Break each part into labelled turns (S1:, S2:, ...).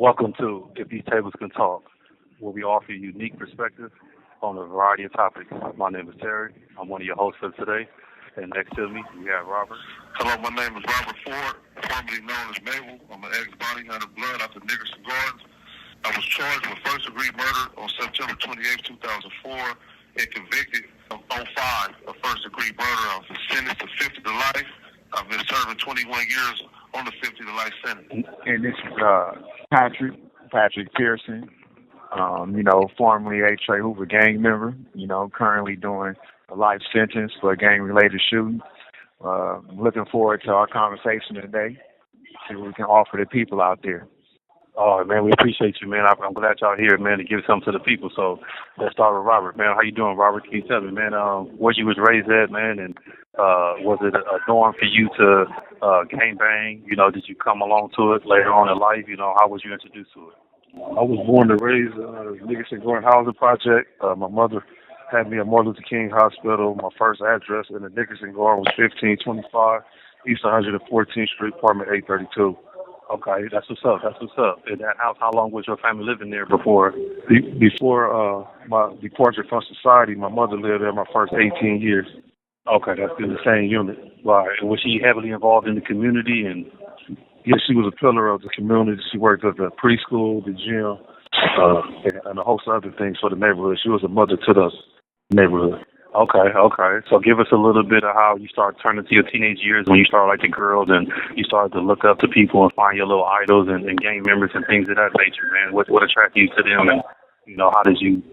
S1: Welcome to If These Tables Can Talk, where we offer a unique perspective on a variety of topics. My name is Terry. I'm one of your hosts for today. And next to me, we have Robert.
S2: Hello, my name is Robert Ford, formerly known as Mabel. I'm an ex-bounty hunter blood out of Nickerson Gardens. I was charged with first-degree murder on September 28, 2004, and convicted of '05 of first-degree murder. I was sentenced to 50 to life. I've been serving 21 years on the 50 to life sentence.
S3: And this is Patrick Pearson, formerly a Trey Hoover gang member, currently doing a life sentence for a gang-related shooting. Looking forward to our conversation today, see what we can offer the people out there.
S1: Oh, man, we appreciate you, man. I'm glad y'all here, man, to give something to the people. So let's start with Robert, man. How you doing, Robert? Can you tell me, man, where you was raised at, man, and was it a norm for you to gang bang? Did you come along to it later on in life? How was you introduced to it?
S4: I was born and raised in the Nickerson Gordon Housing Project. My mother had me at Martin Luther King Hospital. My first address in the Nickerson Gordon was 1525 East 114th Street, apartment 832.
S1: Okay, that's what's up. In that house, how long was your family living there before?
S4: Before my departure from society, my mother lived there my first 18 years.
S1: Okay, that's good.
S4: In the same unit.
S1: Right. And was she heavily involved in the community? And
S4: yes, she was a pillar of the community. She worked at the preschool, the gym, and a host of other things for the neighborhood. She was a mother to the neighborhood.
S1: Okay. So give us a little bit of how you started turning to your teenage years when you started liking girls and you started to look up to people and find your little idols and gang members and things of that nature, man. What attracted you to them, and how did you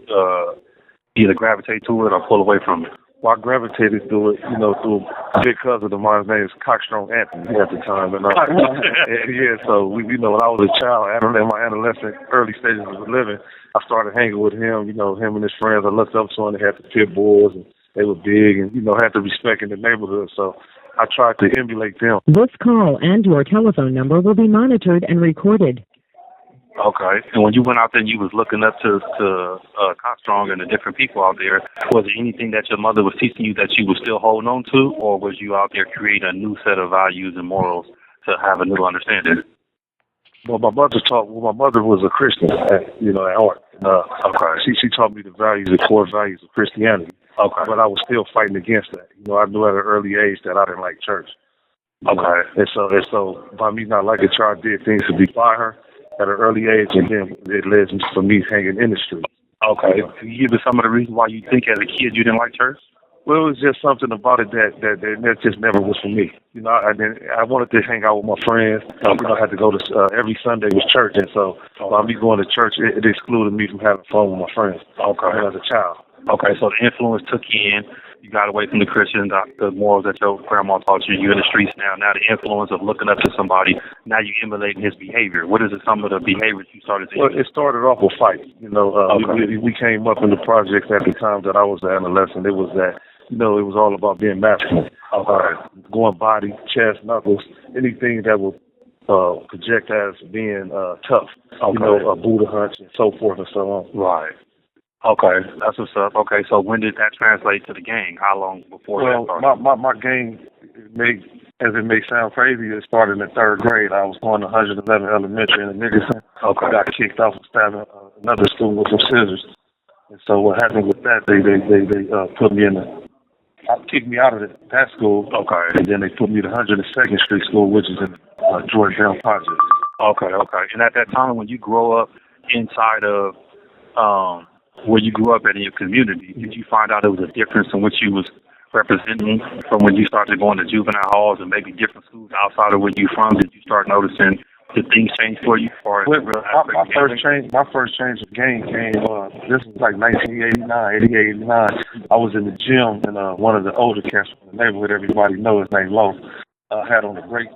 S1: either gravitate to it or pull away from it?
S4: Well, I gravitated to it, through a big cousin of mine. His name is Cockstrong Anthony at the time. And so when I was a child, in my adolescent early stages of living, I started hanging with him. Him and his friends. I looked up to him. They had the pit bulls, and they were big, and had the respect in the neighborhood. So I tried to emulate them.
S5: This call and your telephone number will be monitored and recorded.
S1: Okay. And when you went out there and you was looking up to Cockstrong and the different people out there, was there anything that your mother was teaching you that you were still holding on to, or was you out there creating a new set of values and morals to have a new understanding?
S4: Well, my mother was a Christian, at heart.
S1: Okay.
S4: She taught me the core values of Christianity.
S1: Okay.
S4: But I was still fighting against that. I knew at an early age that I didn't like church.
S1: Okay.
S4: And so by me not liking church, I did things to defy her at an early age, and then it led to me hanging in the street.
S1: Okay. Can you give us some of the reasons why you think as a kid you didn't like church?
S4: Well, it was just something about it that just never was for me. I wanted to hang out with my friends.
S1: Okay.
S4: I had to go to every Sunday was church, and so by me going to church, it excluded me from having fun with my friends.
S1: Okay.
S4: As a child.
S1: Okay, so the influence took you in. You got away from the Christian, the morals that your grandma taught you. You're in the streets now. Now the influence of looking up to somebody. Now you emulating his behavior. What is some of the behaviors you started to?
S4: Well, it started off with fights.
S1: Okay.
S4: We came up in the projects at the time that I was an adolescent. It was that. It was all about being masculine. Going body, chest, knuckles, anything that would project as being tough.
S1: Okay.
S4: Buddha hunts and so forth and so on.
S1: Right. Okay, that's what's up. Okay, so when did that translate to the gang? How long before that started?
S4: My gang, as it may sound crazy, it started in the third grade. I was going to 111 Elementary in the Nickerson.
S1: Okay.
S4: I got kicked off of stabbing another student with some scissors. And so what happened with that, they put me kicked me out of that school.
S1: Okay.
S4: And then they put me to 102nd Street School, which is in Georgetown Project.
S1: Okay. And at that time, when you grow up inside of where you grew up in your community, did you find out there was a difference in what you was representing from when you started going to juvenile halls and maybe different schools outside of where you from? Did you start noticing did things change for you?
S4: My first change of game came, this was like 1989, 88, 89. I was in the gym, and one of the older cats from the neighborhood, everybody knows his name, Lowe, had on a great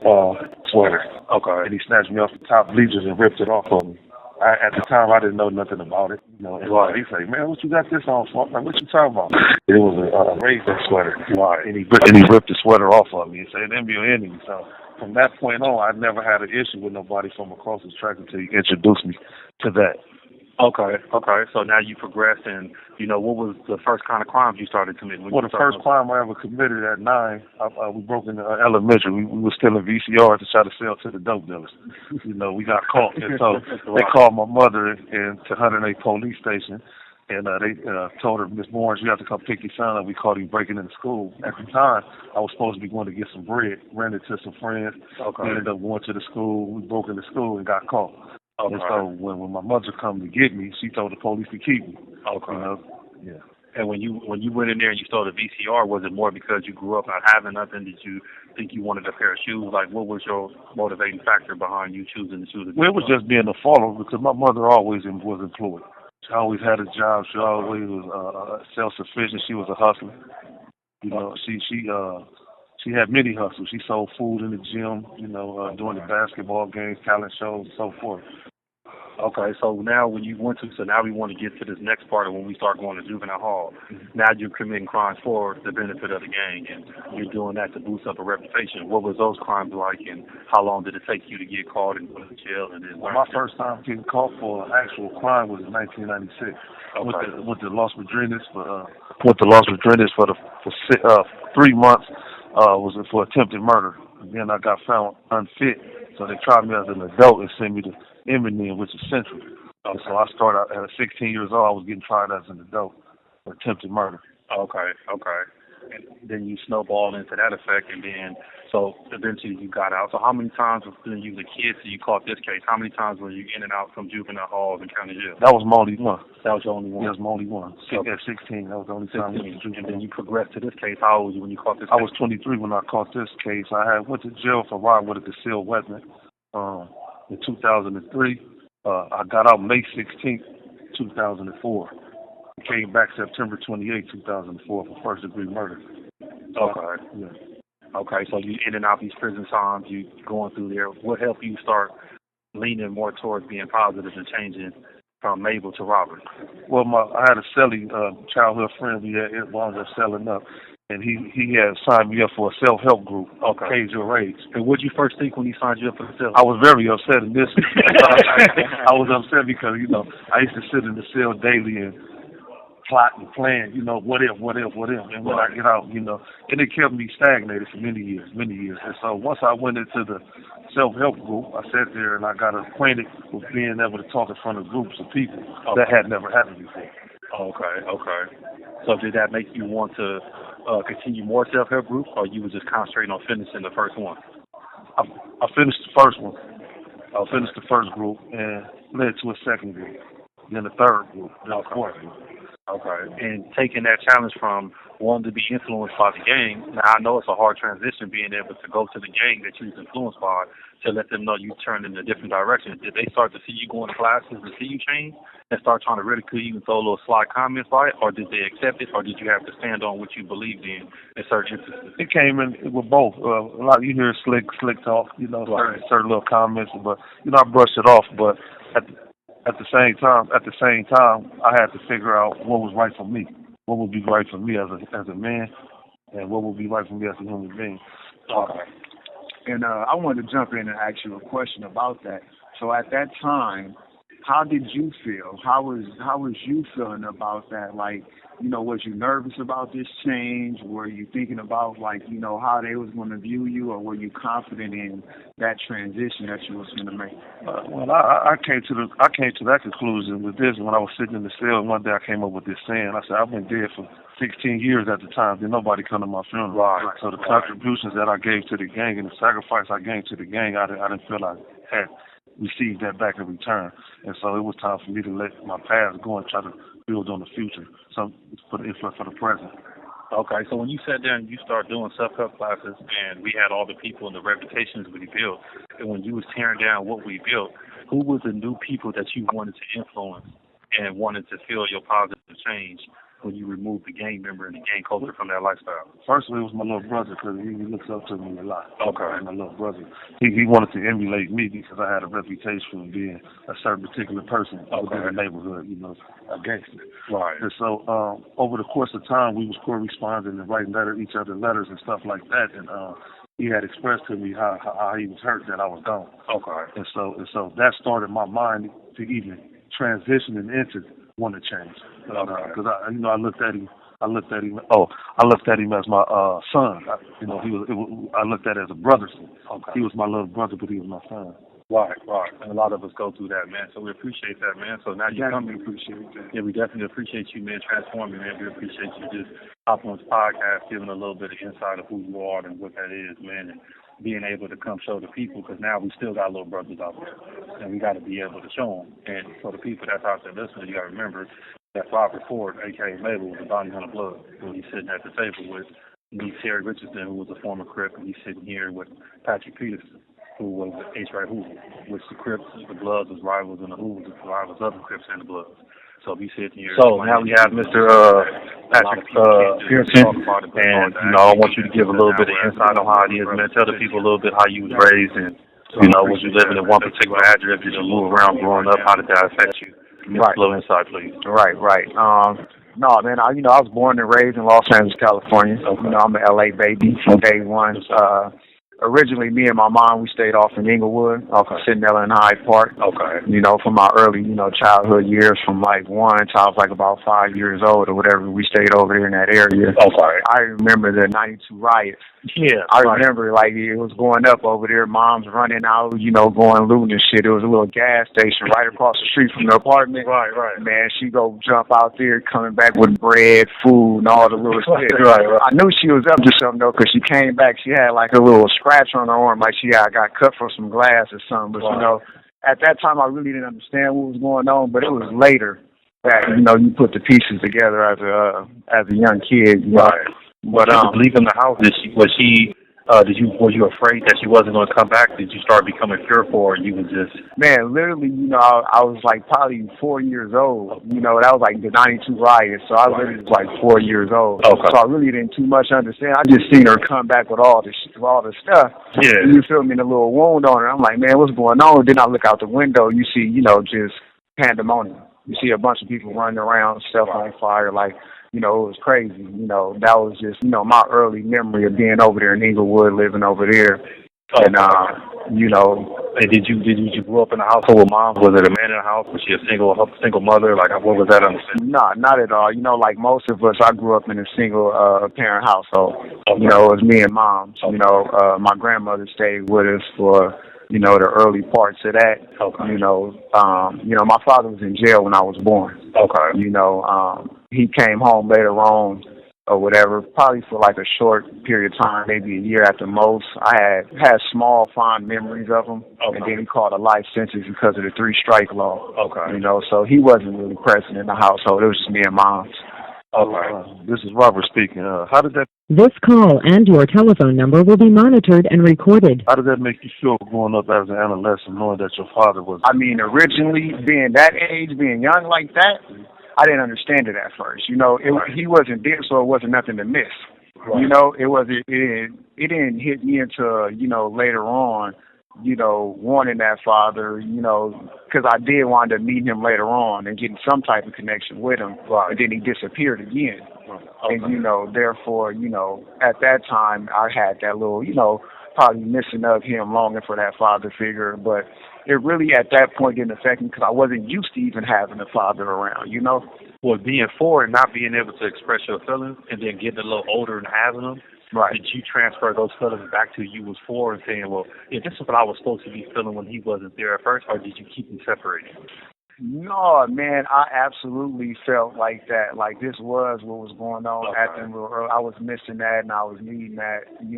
S4: sweater.
S1: Okay.
S4: And he snatched me off the top bleachers and ripped it off of me. At the time, I didn't know nothing about it. And he said, "Man, what you got this on for?" I'm like, "What you talking about?" It was a Raven sweater.
S1: Right.
S4: And he ripped the sweater off of me and said, "Them your enemy." So from that point on, I never had an issue with nobody from across the track until he introduced me to that.
S1: Okay. So now you progressed, and what was the first kind of crimes you started committing?
S4: Well, the first crime I ever committed at 9, we broke into elementary. We were stealing VCRs to try to sell to the dope dealers. We got caught, and so they called my mother into 108 police station, and they told her, Miss Barnes, you have to come pick your son up. We caught him breaking into school. At the time, I was supposed to be going to get some bread, rented to some friends.
S1: Okay.
S4: We ended up going to the school. We broke into school and got caught.
S1: Okay.
S4: And so when my mother come to get me, she told the police to keep me.
S1: Okay.
S4: Yeah.
S1: And when you went in there and you stole the VCR, was it more because you grew up not having nothing? Did you think you wanted a pair of shoes? Like, what was your motivating factor behind you choosing to choose a VCR?
S4: Well, it was just being a follower because my mother always was employed. She always had a job. She always was self-sufficient. She was a hustler. She had many hustles. She sold food in the gym, doing the basketball games, talent shows, and so forth.
S1: Okay, so now when you went to, so now we want to get to this next part of when we start going to juvenile hall. Now you're committing crimes for the benefit of the gang, and you're doing that to boost up a reputation. What was those crimes like, and how long did it take you to get caught and go to jail? And then
S4: my first time getting caught for an actual crime was in 1996.
S1: Okay.
S4: With the Los Madrinas for 3 months. Was for attempted murder. And then I got found unfit, so they tried me as an adult and sent me to Eminem, which is Central. So I started out at 16 years old. I was getting tried as an adult for attempted murder.
S1: Okay. And then you snowballed into that effect, and then so eventually you got out. So how many times when you were a kid till you caught this case? How many times were you in and out from juvenile halls and county jail?
S4: That was my only one.
S1: That was your only one?
S4: Yeah, that was my only one. At 16, that was the only time I went to juvenile.
S1: And then you progressed to this case. How old were you when you caught this case?
S4: I was 23 when I caught this case. I went to jail for riding with a concealed weapon in 2003. I got out May 16, 2004. Came back September 28, 2004 for first-degree murder.
S1: Okay.
S4: Yeah.
S1: Okay, so you in and out these prison times, you going through there. What helped you start leaning more towards being positive and changing from Mabel to Robert?
S4: Well, I had a celly childhood friend we had wound up selling up, and he had signed me up for a self-help group.
S1: Okay.
S4: Cage Your Age.
S1: And what did you first think when he signed you up for the cell?
S4: I was very upset initially. I was upset because, I used to sit in the cell daily and plot and plan, what if, and when I get out, and it kept me stagnated for many years. And so once I went into the self-help group, I sat there and I got acquainted with being able to talk in front of groups of people. That had never happened before.
S1: Okay. So did that make you want to continue more self-help groups, or you were just concentrating on finishing the first one?
S4: I finished the first one. I finished the first group and led to a second group, then a third group, then a fourth group.
S1: Okay. And taking that challenge from wanting to be influenced by the gang, now I know it's a hard transition being able to go to the gang that you was influenced by to let them know you turned in a different direction. Did they start to see you going to classes and see you change and start trying to ridicule you and throw little sly comments by it, or did they accept it, or did you have to stand on what you believed in certain instances? It
S4: came in with both. A lot you hear slick talk, certain little comments, but I brushed it off. But at the same time, I had to figure out what was right for me, what would be right for me as a man, and what would be right for me as a human being.
S3: Okay. And I wanted to jump in and ask you a question about that. So at that time, how did you feel? How was you feeling about that? Like, was you nervous about this change? Were you thinking about how they was going to view you, or were you confident in that transition that you was going to make?
S4: Well, I came to that conclusion with this when I was sitting in the cell. And one day I came up with this saying. I said, I've been dead for 16 years at the time. Did nobody come to my funeral?
S1: Right.
S4: So the contributions that I gave to the gang and the sacrifice I gave to the gang, I didn't feel I had received that back in return. And so it was time for me to let my past go and try to build on the future, for the present.
S1: Okay, so when you sat down and you started doing self-help classes, and we had all the people and the reputations we built, and when you was tearing down what we built, who was the new people that you wanted to influence and wanted to feel your positive change when you removed the gang member and the gang culture from that lifestyle?
S4: Firstly, it was my little brother, because he looks up to me a lot.
S1: Okay.
S4: My little brother. He wanted to emulate me because I had a reputation of being a certain particular person within the neighborhood, a gangster.
S1: Right.
S4: And so over the course of time, we was corresponding and writing each other letters and stuff like that. And he had expressed to me how he was hurt that I was gone.
S1: Okay.
S4: And so that started my mind to even transitioning into want to change. Because I looked at him. I looked at him as my son. I looked at it as a brother.
S1: Okay.
S4: He was my little brother, but he was my son.
S1: Right. And a lot of us go through that, man. So we appreciate that, man. So now you come.
S3: Appreciate that.
S1: Yeah, we definitely appreciate you, man, transforming, man. We appreciate you just hopping on this podcast, giving a little bit of insight of who you are and what that is, man, and being able to come show the people, because now we still got little brothers out there, and we got to be able to show them. And for the people that's out there listening, you got to remember that Robert Ford, a.k.a. Mabel, was a bounty hunter blood, who he's sitting at the table with me, Terry Richardson, who was a former Crip, and he's sitting here with Patrick Peterson, who was H. Ray Hoover, which the Crips, the Bloods was rivals, and the Hoovers was rivals of the Crips and the Bloods. So we sit here. So now we have Mr. Patrick Pearson, and I want you to give a little bit of insight on how it is, man. Tell the people a little bit how you was raised, and was you living in one particular address? Did you move around growing up? How did that affect you? Give us a little insight, please.
S3: Right. No, man. I was born and raised in Los Angeles, California.
S1: Okay.
S3: I'm an LA baby from day one. Originally, me and my mom, we stayed off in Inglewood, off of Centinela and Hyde Park.
S1: Okay.
S3: From my early, childhood years, from like 1 till I was like about 5 years old or whatever, we stayed over there in that area.
S1: Okay.
S3: I remember the '92 riots.
S1: Yeah.
S3: I remember like it was going up over there, moms running out, going looting and shit. There was a little gas station right across the street from the apartment.
S1: Right.
S3: Man, she go jump out there, coming back with bread, food, and all the little shit.
S1: Right.
S3: I knew she was up to something though, because she came back. She had like a little scratch on her arm, like she got cut from some glass or something. But at that time, I really didn't understand what was going on. But it was later that you put the pieces together as a young kid.
S1: Right. But leaving the house, were you afraid that she wasn't going to come back? Did you start becoming fearful, or you was just?
S3: Man, literally, I was like probably 4 years old. That was like the '92 riots, so I literally was like 4 years old.
S1: Okay.
S3: So I really didn't too much understand. I just seen her come back with all the stuff.
S1: Yeah.
S3: You feel me? And a little wound on her. I'm like, man, what's going on? Then I look out the window. You see, just pandemonium. You see a bunch of people running around, stuff on fire, like. It was crazy. That was just, my early memory of being over there in Inglewood, living over there. And,
S1: And did you grow up in a household with mom? Was it a man in the house? Was she a single mother? Like, what was that understanding?
S3: No, not at all. Like most of us, I grew up in a single parent household.
S1: Okay.
S3: It was me and mom. Okay. My grandmother stayed with us for, the early parts of that.
S1: Okay.
S3: My father was in jail when I was born.
S1: Okay.
S3: He came home later on or whatever, probably for like a short period of time, maybe a year at the most. I had small, fond memories of him.
S1: Okay.
S3: And then he caught a life sentence because of the 3-strike law.
S1: Okay.
S3: So he wasn't really present in the household. It was just me and mom.
S4: Okay. This is Robert speaking. How did that?
S5: This call and your telephone number will be monitored and recorded.
S4: How did that make you feel growing up as an adolescent, knowing that your father was?
S3: Originally, being that age, being young like that, I didn't understand it at first. He wasn't there, so it wasn't nothing to miss.
S1: Right.
S3: It didn't hit me until later on, wanting that father, because I did wind up meeting him later on and getting some type of connection with him.
S1: Right.
S3: And then he disappeared again.
S1: Okay.
S3: And therefore, at that time I had that little, probably missing of him, longing for that father figure, but it really at that point didn't affect me because I wasn't used to even having a father around,
S1: Well, being 4 and not being able to express your feelings, and then getting a little older and having them,
S3: right?
S1: Did you transfer those feelings back to you was 4 and saying, well, yeah, this is what I was supposed to be feeling when he wasn't there at first, or did you keep them separated?
S3: No, man, I absolutely felt like that. Like this was what was going on at them. I was missing that, and I was needing that, and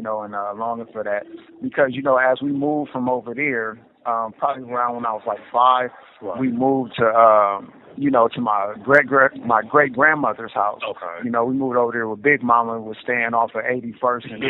S3: longing for that. Because, as we moved from over there, probably around when I was like 5,
S1: right.
S3: We moved to to my great grandmother's house.
S1: Okay.
S3: We moved over there with Big Mama, was staying off of 81st and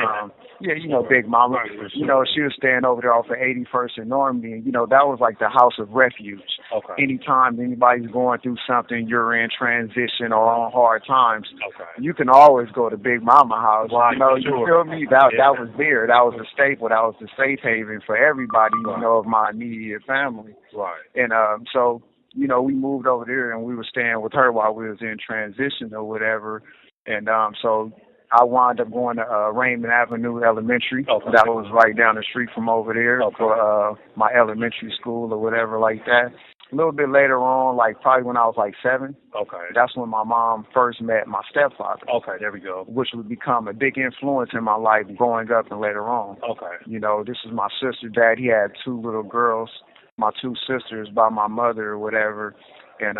S3: Big Mama.
S1: Right, sure.
S3: She was staying over there off of 81st and Normandy, and that was like the house of refuge.
S1: Okay.
S3: Anytime anybody's going through something, you're in transition or on hard times,
S1: okay,
S3: you can always go to Big Mama house.
S1: Right,
S3: you
S1: sure.
S3: feel me? That was there. That was the staple. That was the safe haven for everybody,
S1: right.
S3: of my immediate family.
S1: Right.
S3: And so we moved over there and we were staying with her while we was in transition or whatever. And so I wound up going to Raymond Avenue Elementary.
S1: Okay.
S3: That was right down the street from over there,
S1: okay,
S3: for my elementary school or whatever like that. A little bit later on, like probably when I was like 7.
S1: Okay.
S3: That's when my mom first met my stepfather.
S1: Okay, there we go.
S3: Which would become a big influence in my life growing up and later on.
S1: Okay.
S3: You know, this is my sister's dad. He had 2 little girls, my 2 sisters by my mother or whatever. And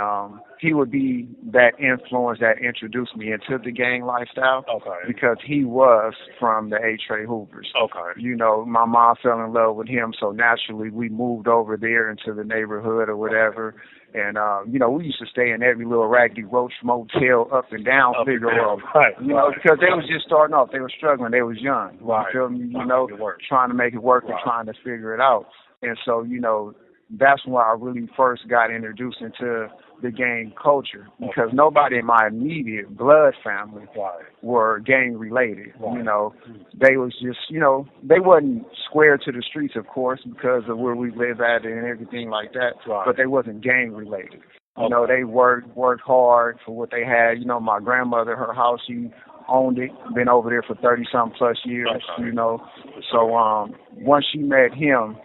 S3: he would be that influence that introduced me into the gang lifestyle.
S1: Okay.
S3: Because he was from the A-Trey Hoopers.
S1: Okay.
S3: You know, my mom fell in love with him, so naturally we moved over there into the neighborhood or whatever. And, you know, we used to stay in every little raggedy roach motel up and down Figueroa.
S1: Right.
S3: You know, because they was just starting off. They were struggling. They was young.
S1: Right.
S3: You feel me? You know, trying to make it work and trying to figure it out. And so, you know, that's when I really first got introduced into the gang culture, because nobody in my immediate blood family were gang related. You know, they was just, you know, they wasn't square to the streets, of course, because of where we live at and everything like that, but they wasn't gang related. You know, they worked hard for what they had. You know, my grandmother, her house, she owned it, been over there for 30-something plus years, you know. So once she met him,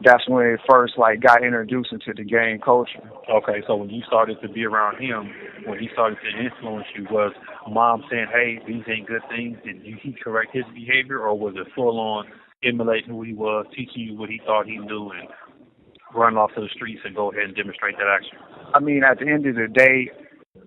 S3: that's when it first like got introduced into the gang culture.
S1: Okay, so when you started to be around him, when he started to influence you, was mom saying, "Hey, these ain't good things"? Did he correct his behavior, or was it full on emulating who he was, teaching you what he thought he knew, and run off to the streets and go ahead and demonstrate that action?
S3: I mean, at the end of the day,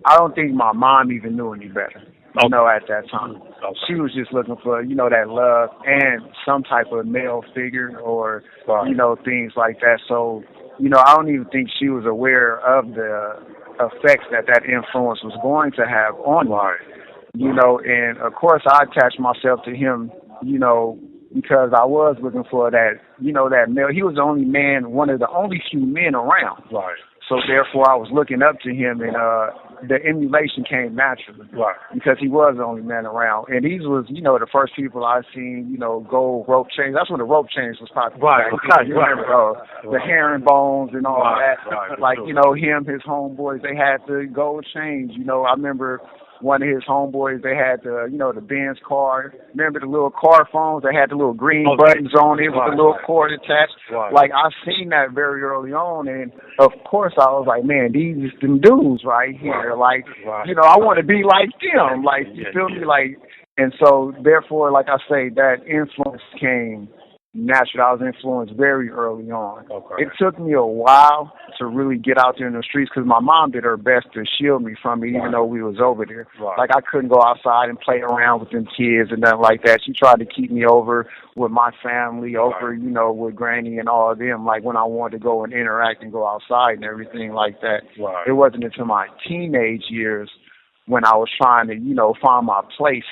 S3: I don't think my mom even knew any better. You know, at that time. She was just looking for, you know, that love and some type of male figure or, you know, things like that. So, you know, I don't even think she was aware of the effects that influence was going to have on me. You know, and of course I attached myself to him, you know, because I was looking for that, you know, that male. He was the only man, one of the only few men around.
S1: Right.
S3: So therefore I was looking up to him, and the emulation came naturally.
S1: Right.
S3: Because he was the only man around. And these was, you know, the first people I seen, you know, gold rope chains. That's when the rope chains was popular.
S1: Right.
S3: You remember the herringbones and all that. Like, you know, him, his homeboys, they had the gold chains. You know, I remember one of his homeboys, they had the, you know, the Benz car. Remember the little car phones? They had the little green buttons on it with the little cord attached. Like, I seen that very early on, and of course I was like, man, these them dudes right here. Like, you know, I want to be like them. Like, you feel me? Like, and so therefore, like I say, that influence came naturally. I was influenced very early on. It took me a while to really get out there in the streets, because my mom did her best to shield me from it, even though we was over there. Like, I couldn't go outside and play around with them kids and nothing like that. She tried to keep me over with my family, over, you know, with Granny and all of them, like when I wanted to go and interact and go outside and everything like that. It wasn't until my teenage years when I was trying to, you know, find my place,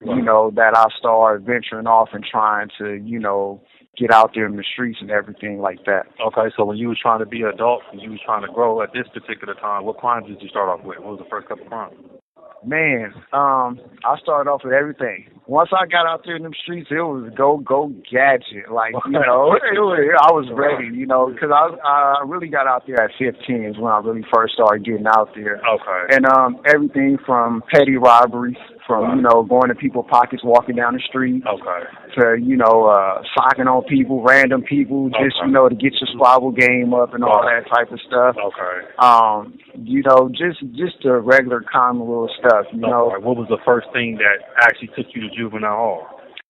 S3: you know, that I started venturing off and trying to, you know, get out there in the streets and everything like that.
S1: Okay, so when you was trying to be an adult, when you was trying to grow at this particular time, what crimes did you start off with? What was the first couple of crimes?
S3: Man, I started off with everything. Once I got out there in them streets, it was go gadget. Like, you know, I was ready, you know, because I really got out there at 15 is when I really first started getting out there. And everything from petty robberies, from, you know, going to people's pockets, walking down the street, to, you know, socking on people, random people, just, you know, to get your survival game up and all that type of stuff. You know, just the regular common little stuff, you know.
S1: What was the first thing that actually took you to juvenile hall?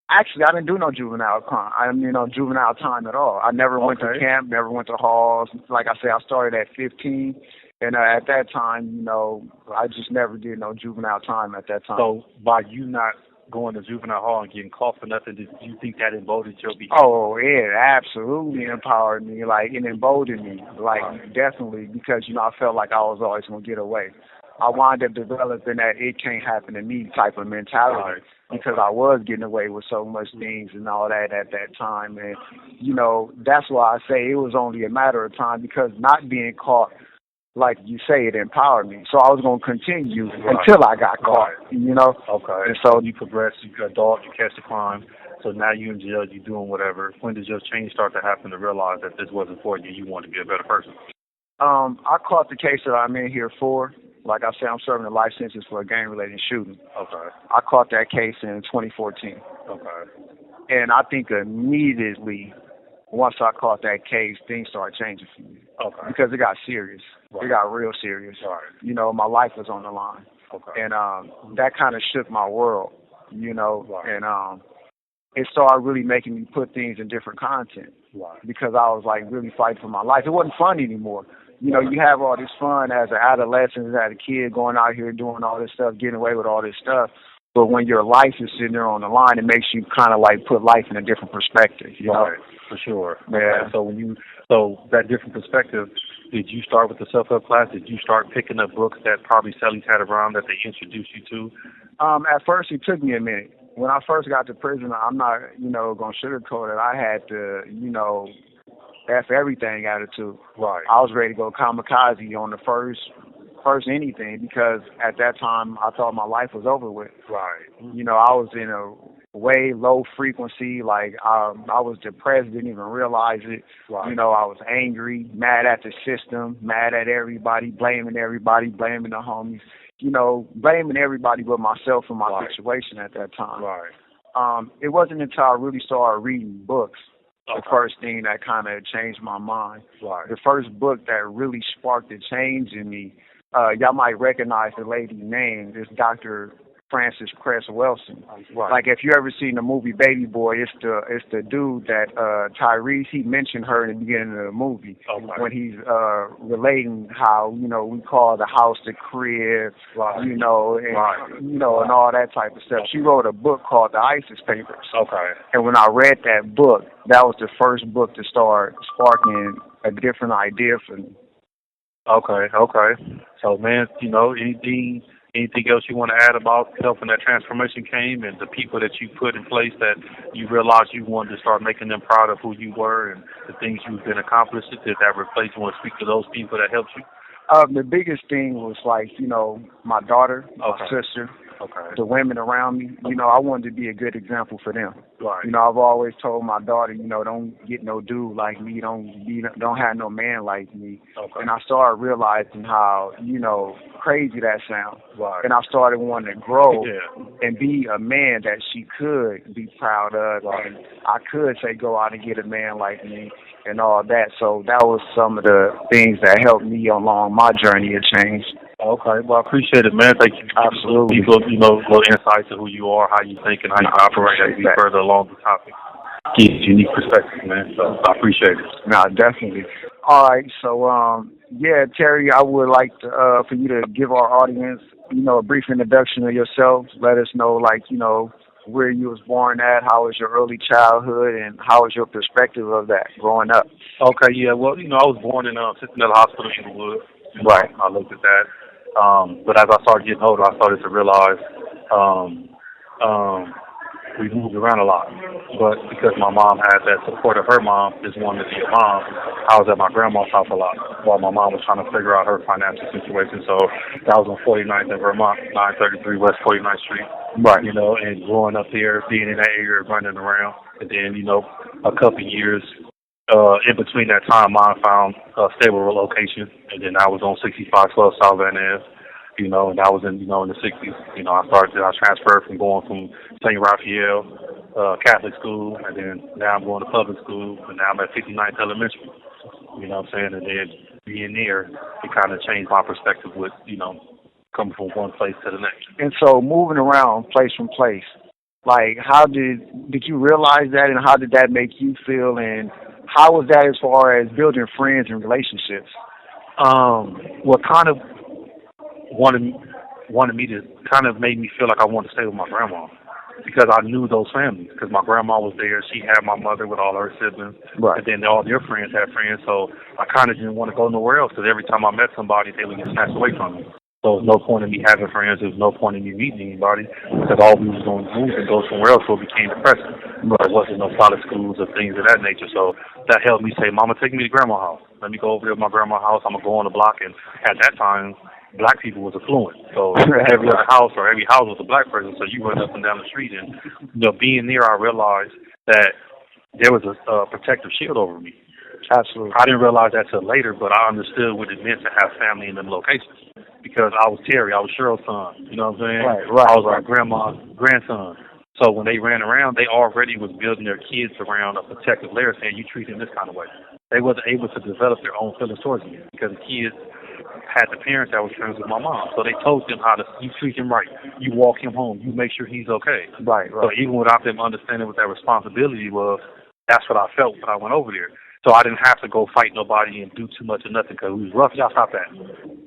S3: Actually, I didn't do no juvenile crime. I didn't do no juvenile time at all. I never went to camp, never went to halls. Like I said, I started at 15. And at that time, you know, I just never did no juvenile time at that time.
S1: So by you not going to juvenile hall and getting caught for nothing, did you think that emboldened your behavior?
S3: Oh, it absolutely empowered me. Like, it emboldened me. Like, definitely, because, you know, I felt like I was always going to get away. I wound up developing that it can't happen to me type of mentality, because I was getting away with so much things and all that at that time. And, you know, that's why I say it was only a matter of time, because not being caught, like you say, it empowered me. So I was going to continue until I got caught, you know? And so
S1: you progress, you got adult, you catch the crime. So now you're in jail, you're doing whatever. When did your change start to happen to realize that this wasn't for you, you want to be a better person?
S3: I caught the case that I'm in here for. Like I said, I'm serving a life sentence for a gang-related shooting. I caught that case in 2014. And I think immediately once I caught that case, things started changing for me.
S1: Okay.
S3: Because it got serious.
S1: Right.
S3: It got real serious.
S1: Right.
S3: You know, my life was on the line.
S1: Okay.
S3: And that kind of shook my world, you know.
S1: Right.
S3: And it started really making me put things in different content.
S1: Right.
S3: Because I was like really fighting for my life. It wasn't fun anymore. You know, you have all this fun as an adolescent, as a kid, going out here doing all this stuff, getting away with all this stuff. But when your life is sitting there on the line, it makes you kind of like put life in a different perspective. You know?
S1: Right. For sure.
S3: Yeah.
S1: And so that different perspective, did you start with the self-help class? Did you start picking up books that probably Sally's had around that they introduced you to?
S3: At first, it took me a minute. When I first got to prison, I'm not, you know, going to sugarcoat it. I had to, you know, F everything attitude.
S1: Right.
S3: I was ready to go kamikaze on the first anything because at that time I thought my life was over with.
S1: Right.
S3: You know, I was in a way low frequency, like I was depressed, didn't even realize it.
S1: Right.
S3: You know, I was angry, mad at the system, mad at everybody, blaming the homies, you know, blaming everybody but myself for my
S1: right.
S3: situation at that time.
S1: Right.
S3: It wasn't until I really started reading books,
S1: okay.
S3: the first thing that kind of changed my mind.
S1: Right.
S3: The first book that really sparked a change in me, y'all might recognize the lady's name, is Dr. Frances Cress Welsing.
S1: Right.
S3: Like if you ever seen the movie Baby Boy, it's the dude that Tyrese, he mentioned her in the beginning of the movie
S1: okay.
S3: when he's relating how, you know, we call the house the crib,
S1: right.
S3: you know, and
S1: right.
S3: you know, and all that type of stuff. She wrote a book called The ISIS Papers.
S1: Okay.
S3: And when I read that book, that was the first book to start sparking a different idea for me.
S1: Okay. So man, you know, anything else you want to add about helping that transformation came and the people that you put in place that you realized you wanted to start making them proud of who you were and the things you've been accomplishing? Did that replace? You want to speak to those people that helped you?
S3: The biggest thing was like, you know, my daughter, my sister, the women around me. You know, I wanted to be a good example for them.
S1: Right.
S3: You know, I've always told my daughter, you know, don't get no dude like me, don't have no man like me.
S1: Okay.
S3: And I started realizing how, you know, crazy that sounds.
S1: Right.
S3: And I started wanting to grow
S1: yeah.
S3: and be a man that she could be proud of.
S1: Right.
S3: And I could say go out and get a man like me and all that. So that was some of the things that helped me along my journey of change.
S1: Okay, well, I appreciate it, man. Thank you.
S3: Absolutely.
S1: People, you know, little insights of who you are, how you think, and how you operate as we further along the topic. Gives unique perspective, man. So I appreciate it.
S3: No, definitely. All right, so yeah, Terry, I would like to for you to give our audience, you know, a brief introduction of yourself. Let us know, like, you know, where you was born at, how was your early childhood, and how was your perspective of that growing up.
S1: Okay, yeah. Well, you know, I was born in Cincinnati Hospital in Inglewood.
S3: Right.
S1: I looked at that. But as I started getting older, I started to realize we moved around a lot. But because my mom had that support of her mom, just wanted to be a mom, I was at my grandma's house a lot while my mom was trying to figure out her financial situation. So that was on 49th in Vermont, 933 West 49th Street.
S3: Right.
S1: You know, and growing up there, being in that area, running around. And then, you know, a couple of years in between that time, Mom found a stable location, and then I was on 6512 South Van Ness, you know, and that was in the 60s. You know, I transferred from going from St. Raphael Catholic school, and then now I'm going to public school, and now I'm at 59th Elementary. You know what I'm saying? And then being there, it kind of changed my perspective with, you know, coming from one place to the next.
S3: And so moving around place from place, like how did you realize that, and how did that make you feel, and how was that as far as building friends and relationships?
S1: What kind of wanted me to kind of made me feel like I wanted to stay with my grandma because I knew those families. Because my grandma was there, she had my mother with all her siblings,
S3: right.
S1: And then all their friends had friends. So I kind of didn't want to go nowhere else because every time I met somebody, they would get snatched away from me. So there was no point in me having friends. There was no point in me meeting anybody because all we was going to move and go somewhere else where it became depressing. But there wasn't no solid schools or things of that nature. So that helped me say, Mama, take me to grandma's house. Let me go over there to my grandma's house. I'm going to go on the block. And at that time, black people was affluent. So every other house or every house was a black person. So you run up and down the street. And, you know, being there, I realized that there was a protective shield over me.
S3: Absolutely.
S1: I didn't realize that till later, but I understood what it meant to have family in them locations. Because I was Terry, I was Cheryl's son, you know what I'm saying?
S3: Right.
S1: I was my grandma's grandson. So when they ran around, they already was building their kids around a protective layer, saying you treat them this kind of way. They wasn't able to develop their own feelings towards me because the kids had the parents that was friends with my mom. So they told them how to, you treat him right, you walk him home, you make sure he's okay.
S3: Right.
S1: So even without them understanding what that responsibility was, that's what I felt when I went over there. So I didn't have to go fight nobody and do too much of nothing because we was rough. Y'all stop that.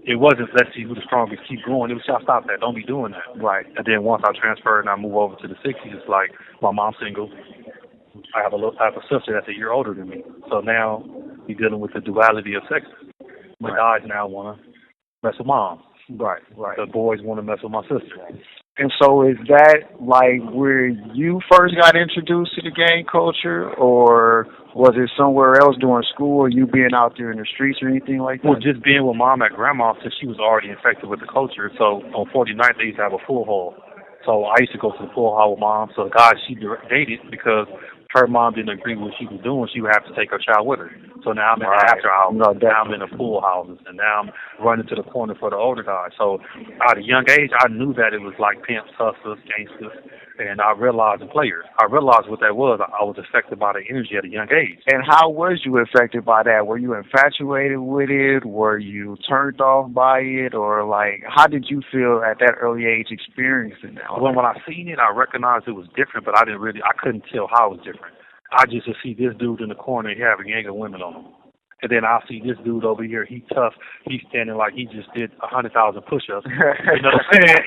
S1: It wasn't let's see who the strongest, keep going. It was y'all stop that. Don't be doing that.
S3: Right.
S1: And then once I transferred and I moved over to the 60s, it's like my mom's single. I have a sister that's a year older than me. So now we're dealing with the duality of sexes. My guys now want to mess with mom.
S3: Right.
S1: The boys want to mess with my sister.
S3: And so is that like where you first got introduced to the gang culture, or was it somewhere else during school, or you being out there in the streets or anything like that?
S1: Well, just being with mom at grandma, since she was already infected with the culture. So on 49th, they used to have a pool hall. So I used to go to the pool hall with mom. So the guy she dated, because her mom didn't agree with what she was doing, she would have to take her child with her. So now I'm in the after hours. Now I'm in the pool houses, and now I'm running to the corner for the older guys. So at a young age, I knew that it was like pimps, hustlers, gangsters, and I realized the players. I realized what that was. I was affected by the energy at a young age.
S3: And how was you affected by that? Were you infatuated with it? Were you turned off by it? Or like, how did you feel at that early age experiencing that?
S1: When I seen it, I recognized it was different, but I couldn't tell how it was different. I just would see this dude in the corner, he have a gang of women on him. And then I see this dude over here, he tough, he's standing like he just did 100,000 push-ups. You know what I'm saying?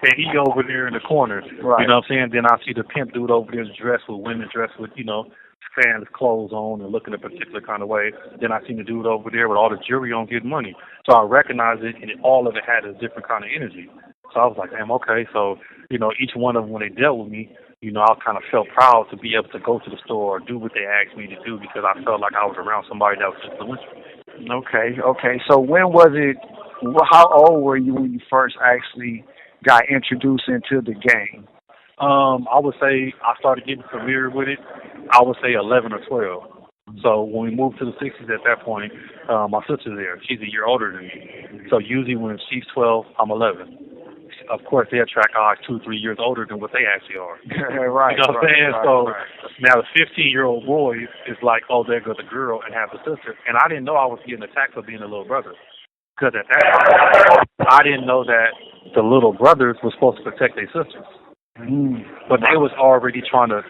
S1: And he over there in the corner.
S3: Right.
S1: You know what I'm saying? Then I see the pimp dude over there dressed with women, dressed with, fans clothes on and looking a particular kind of way. Then I seen the dude over there with all the jewelry on getting money. So I recognized it, and all of it had a different kind of energy. So I was like, damn, okay. So, each one of them, when they dealt with me, I kind of felt proud to be able to go to the store or do what they asked me to do because I felt like I was around somebody that was influential.
S3: Okay. So when was it, how old were you when you first actually got introduced into the game?
S1: I would say I started getting familiar with it, I would say 11 or 12. So when we moved to the 60s at that point, my sister's there. She's a year older than me. So usually when she's 12, I'm 11. Of course, they'll track eyes 2-3 years older than what they actually are.
S3: Right.
S1: You know what I'm saying? So now the 15-year-old boy is like, oh, there goes the girl and have the sister. And I didn't know I was getting attacked for being a little brother. Because at that time, I didn't know that the little brothers were supposed to protect their sisters. But they was already trying to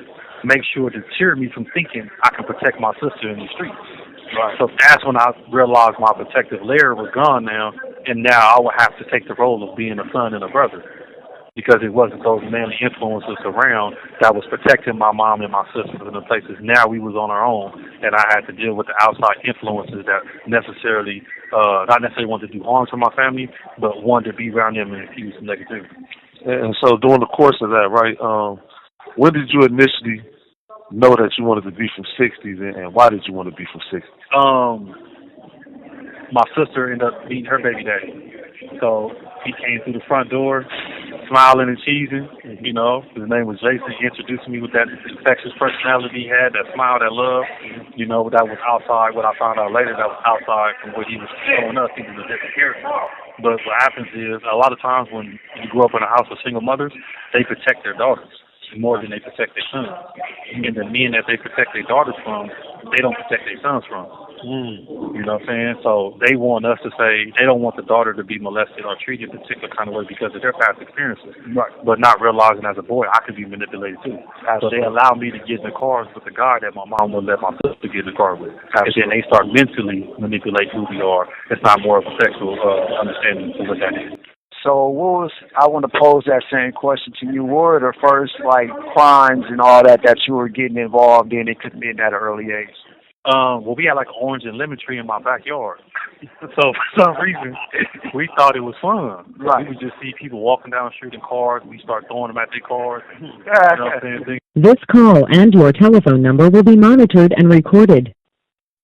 S1: make sure to deter me from thinking I can protect my sister in the streets. Right. So that's when I realized my protective layer was gone now, and now I would have to take the role of being a son and a brother because it wasn't those manly influences around that was protecting my mom and my sisters in the places. Now we was on our own, and I had to deal with the outside influences that not necessarily wanted to do harm to my family, but wanted to be around them and infuse some negativity.
S4: And so during the course of that, right, when did you initially know that you wanted to be from 60s, and why did you want to be from 60s?
S1: My sister ended up meeting her baby daddy. So he came through the front door, smiling and cheesing, His name was Jason. He introduced me with that infectious personality he had, that smile, that love, that was outside. What I found out later, that was outside from what he was showing us. He was a different character. But what happens is, a lot of times when you grow up in a house with single mothers, they protect their daughters more than they protect their sons. And the men that they protect their daughters from, they don't protect their sons from. You know what I'm saying? So they want us to say they don't want the daughter to be molested or treated a particular kind of way because of their past experiences. Right. But not realizing as a boy I could be manipulated too. So they allow me to get in the cars with the guy that my mom wouldn't let my sister get in the car with. And then they start mentally manipulating who we are. It's not more of a sexual understanding of what that is.
S3: So I want to pose that same question to you. What were the first crimes and all that you were getting involved in and committing at an early age?
S1: Well, we had like an orange and lemon tree in my backyard. So for some reason, we thought it was fun.
S3: Right.
S1: We would just see people walking down the street in cars. We start throwing them at their cars. You know what I'm saying?
S5: This call and your telephone number will be monitored and recorded.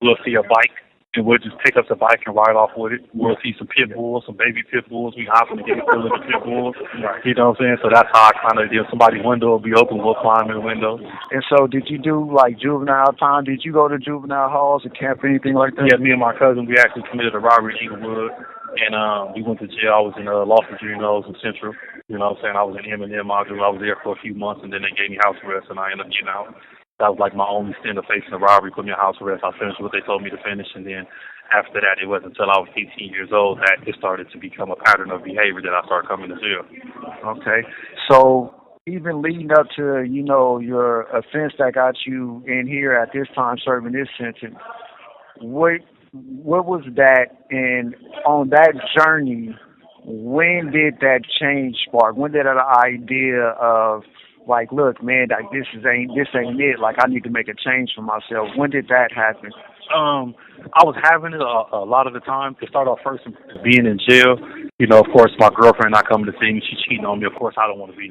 S1: We'll see a bike, and we'll just pick up the bike and ride off with it. We'll see some pit bulls, some baby pit bulls. We hop in the gate, fill in the pit bulls. Right. You know what I'm saying? So that's how I kind of, somebody's window will be open, we'll climb in the window.
S3: And so did you do juvenile time? Did you go to juvenile halls or camp, anything like that?
S1: Yeah, me and my cousin, we actually committed a robbery in Inglewood. And we went to jail. I was in Los Angeles in Central. You know what I'm saying? I was in M&M module. I was there for a few months, and then they gave me house arrest, and I ended up getting out. That was like my only stint of facing a robbery, put me on house arrest. I finished what they told me to finish, and then after that, it wasn't until I was 18 years old that it started to become a pattern of behavior that I started coming to jail.
S3: Okay. So even leading up to, you know, your offense that got you in here at this time serving this sentence, what was that, and on that journey, when did that change spark? When did that idea of, like, look, man, like this ain't it. Like, I need to make a change for myself. When did that happen?
S1: I was having it a lot of the time. To start off first, being in jail, you know, of course, my girlfriend not coming to see me. She cheating on me. Of course, I don't want to be.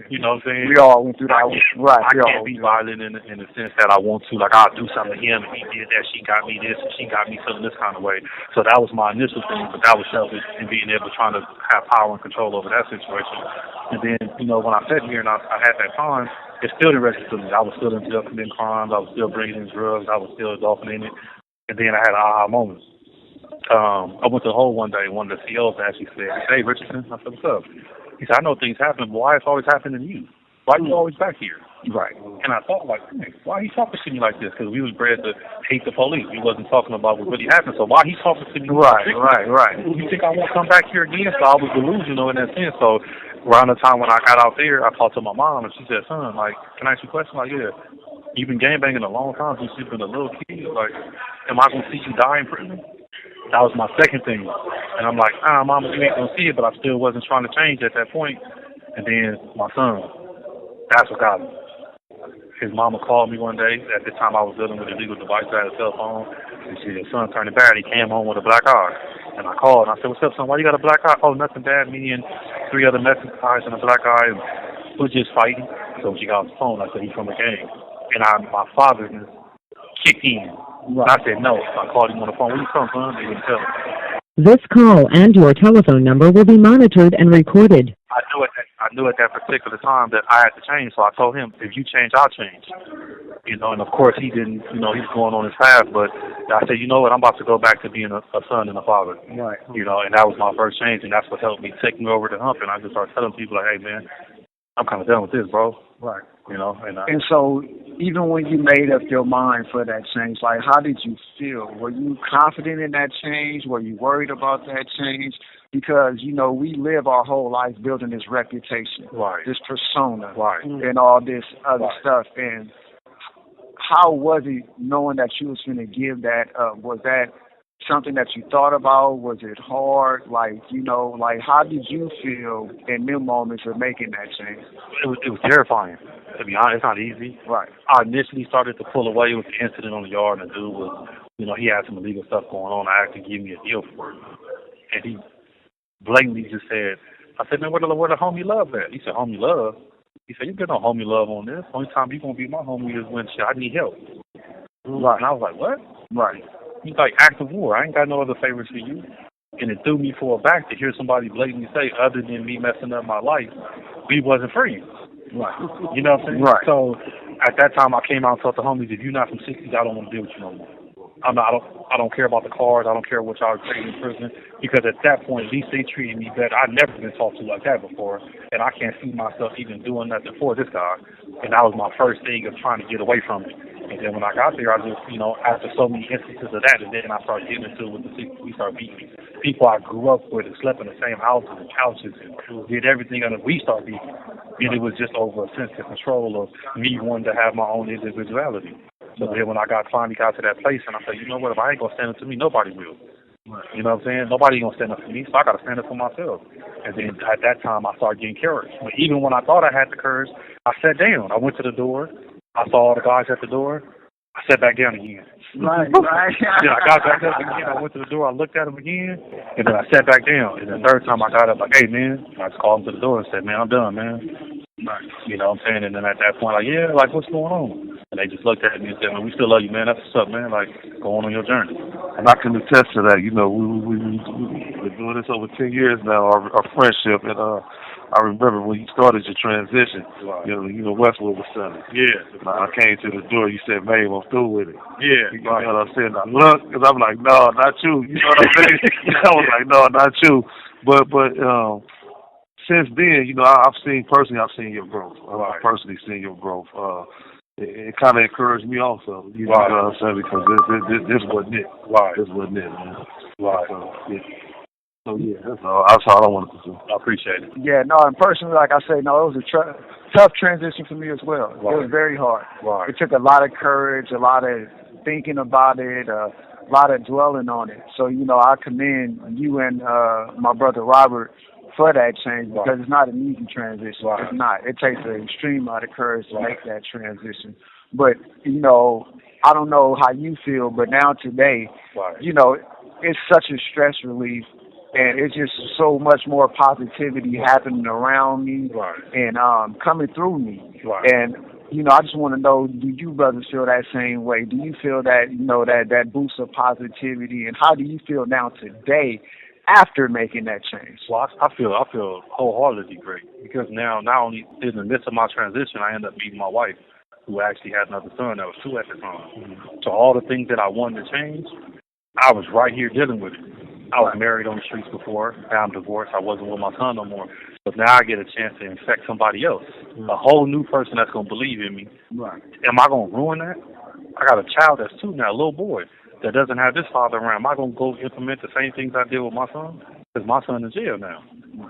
S1: You know what I'm saying?
S3: We all went through that. Right.
S1: I can't be violent in the sense that I want to. Like, I'll do something to him, and he did that. She got me this, and she got me feeling this kind of way. So that was my initial thing, but that was selfish and being able to try to have power and control over that situation. And then, you know, when I sat here and I had that time, it still didn't register to me. I was still in jail committing crimes. I was still bringing in drugs. I was still adulting in it. And then I had an aha moment. I went to the hole one day, and one of the CEOs actually said, "Hey, Richardson," I said, "What's up?" He said, "I know things happen, but why it's always happening to you? Why are you always back here?"
S3: Right.
S1: And I thought, like, hey, why he talking to me like this? Because we was bred to hate the police. We wasn't talking about what really happened. So why he talking to me?
S3: Right.
S1: You think I won't come back here again? So I was delusional in that sense. So around the time when I got out there, I talked to my mom, and she said, "Son, like, can I ask you a question?" Like, "Yeah. You've been gangbanging a long time since you've been a little kid. Like, am I going to see you die in prison?" That was my second thing. And I'm like, Mama, you ain't going to see it, but I still wasn't trying to change at that point. And then my son, that's what got me. His mama called me one day. At the time, I was dealing with illegal devices. I had a cell phone. And she said, "Son turning bad." He came home with a black eye. And I called, and I said, "What's up, son? Why you got a black eye?" "Oh, nothing, Dad. Me and 3 other Mexican guys and a black eye, and we're just fighting." So when she got on the phone, I said, "He's from a gang." And my father kicked in. Right. And I said, "No." I called him on the phone. "Where you from, son?" They didn't tell me.
S5: This call and your telephone number will be monitored and recorded.
S1: I knew at that particular time that I had to change, so I told him, "If you change, I'll change." You know, and of course he didn't, you know, he's going on his path, but I said, "You know what, I'm about to go back to being a son and a father."
S3: Right.
S1: You know, and that was my first change, and that's what helped me take me over the hump, and I just started telling people, like, "Hey, man, I'm kind of done with this, bro."
S3: Right.
S1: You know,
S3: and so even when you made up your mind for that change, like, how did you feel? Were you confident in that change? Were you worried about that change? Because, you know, we live our whole life building this reputation,
S1: right,
S3: this persona,
S1: right,
S3: and all this other stuff. And how was it knowing that you was going to give that up? Was that something that you thought about? Was it hard? Like, you know, like, how did you feel in them moments of making that change?
S1: It was terrifying. To be honest, it's not easy.
S3: Right.
S1: I initially started to pull away with the incident on the yard, and the dude was, you know, he had some illegal stuff going on. I actually gave me a deal for it. And he blatantly just said, I said, "Man, where the homie love at?" He said, "Homie love?" He said, "You get no homie love on this. Only time you going to be my homie is when shit, I need help." Right. And I was like, "What?"
S3: Right.
S1: He's like, "Active war. I ain't got no other favors for you." And it threw me for a back to hear somebody blatantly say, other than me messing up my life, we wasn't friends.
S3: Right.
S1: You know what I'm saying?
S3: Right.
S1: So at that time, I came out and told the homies, "If you're not from 60s, I don't want to deal with you no more. I don't care about the cars. I don't care what y'all are taking in prison." Because at that point, at least they treated me better. I'd never been talked to like that before, and I can't see myself even doing nothing for this guy. And that was my first thing of trying to get away from it. And then when I got there, I just, you know, after so many instances of that, and then I started getting into it with the 60s. We started beating people I grew up with and slept in the same houses and couches and did everything under. We started beating. And it was just over a sense of control of me wanting to have my own individuality. So then when I finally got to that place, and I said, "You know what, if I ain't going to stand up to me, nobody will." Right. You know what I'm saying? Nobody going to stand up for me, so I got to stand up for myself. And then at that time, I started getting courage. But even when I thought I had the courage, I sat down. I went to the door. I saw all the guys at the door. I sat back down again.
S3: Right.
S1: Yeah, I got back up again. I went to the door. I looked at them again, and then I sat back down. And the third time I got up, like, "Hey, man," I just called them to the door and said, "Man, I'm done, man." Right. You know what I'm saying? And then at that point, like, "Yeah, like, what's going on?" And they just looked at me and said, "Man, we still love you, man. That's what's up, man. Like, go on your journey."
S4: And I can attest to that. You know, we've been doing this over 10 years now, our friendship. And I remember when you started your transition,
S1: right.
S4: you know, Westwood was selling.
S1: Yeah.
S4: I came to the door, you said, "Babe, I'm through with it."
S1: Yeah.
S4: You know what I'm saying? I look, because I'm like, "No, not you." You know what I'm saying? I was like, "No, not you." But since then, you know, I've seen your growth.
S1: Right.
S4: I've personally seen your growth. It kind of encouraged me also. You know
S1: Right.
S4: what I'm saying? Because this wasn't it.
S1: Right.
S4: This wasn't it, man.
S1: Right.
S4: So yeah, that's all I wanted to do.
S1: I appreciate it.
S3: Yeah, no, and personally, like I say, no, it was a tough transition for me as well.
S1: Right.
S3: It was very hard.
S1: Right.
S3: It took a lot of courage, a lot of thinking about it, a lot of dwelling on it. So, you know, I commend you and my brother Robert for that change because it's not an easy transition.
S1: Right.
S3: It's not. It takes an extreme amount of courage to make that transition. But, you know, I don't know how you feel, but now today,
S1: Right.
S3: you know, it's such a stress relief. And it's just so much more positivity happening around me
S1: Right.
S3: and coming through me.
S1: Right.
S3: And, you know, I just want to know, do you brothers feel that same way? Do you feel that, you know, that boost of positivity? And how do you feel now today after making that change?
S1: Well, I feel wholeheartedly great because now not only in the midst of my transition, I end up meeting my wife, who actually had another son that was 2 at the time. Mm-hmm. So all the things that I wanted to change, I was right here dealing with it. I was married on the streets before. Now I'm divorced. I wasn't with my son no more. But now I get a chance to infect somebody else, a whole new person that's going to believe in me.
S3: Right.
S1: Am I going to ruin that? I got a child that's 2 now, a little boy, that doesn't have this father around. Am I going to go implement the same things I did with my son? Because my son is in jail now.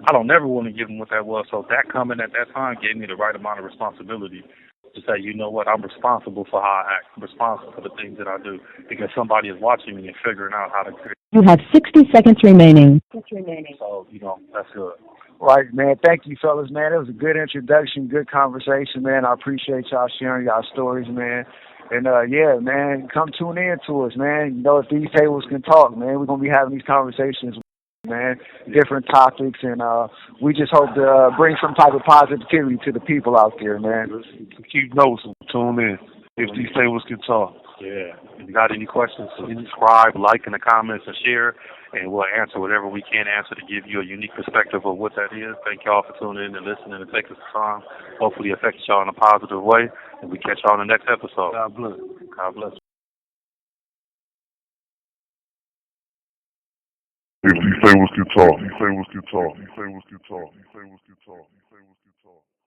S1: I don't never want to give him what that was. So that coming at that time gave me the right amount of responsibility to say, you know what, I'm responsible for how I act. I'm responsible for the things that I do because somebody is watching me and figuring out how to create.
S5: You have 60 seconds remaining.
S1: So, you know, that's good.
S3: Right, man. Thank you, fellas, man. It was a good introduction, good conversation, man. I appreciate y'all sharing y'all stories, man. And, yeah, man, come tune in to us, man. You know, if these tables can talk, man, we're going to be having these conversations, man, different topics, and we just hope to bring some type of positivity to the people out there, man.
S4: Keep notes and tune in. If these tables can talk.
S1: Yeah. If you got any questions, subscribe, like in the comments, and share, and we'll answer whatever we can answer to give you a unique perspective of what that is. Thank y'all for tuning in and listening and taking some time. Hopefully it affects y'all in a positive way, and we catch y'all in the next episode.
S4: God bless.
S1: God bless.
S2: If these tables can talk, these tables can talk, these tables can talk, these tables can talk, these tables can talk.